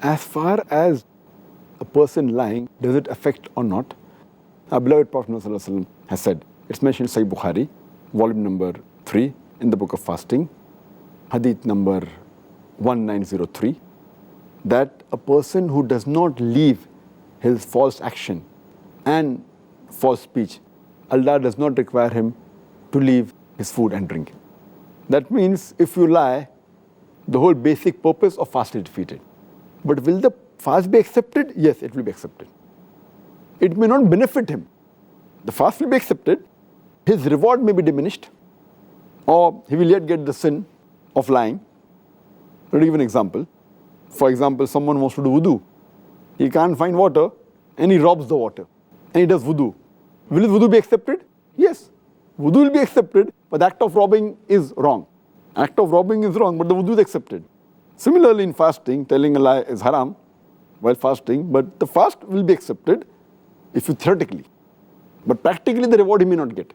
As far as a person lying, does it affect or not? Our beloved Prophet ﷺ has said, it's mentioned in Sahih Bukhari, volume number 3 in the book of fasting, hadith number 1903, that a person who does not leave his false action and false speech, Allah does not require him to leave his food and drink. That means if you lie, the whole basic purpose of fast is defeated. But will the fast be accepted? Yes, it will be accepted. It may not benefit him. The fast will be accepted, his reward may be diminished, or he will yet get the sin of lying. I'll give an example. For example, someone wants to do wudu. He can't find water and he robs the water and he does wudu. Will his wudu be accepted? Yes. Wudu will be accepted, but the act of robbing is wrong. Act of robbing is wrong, but the wudu is accepted. Similarly, in fasting, telling a lie is haram while fasting, but the fast will be accepted if you theoretically. But practically, the reward he may not get.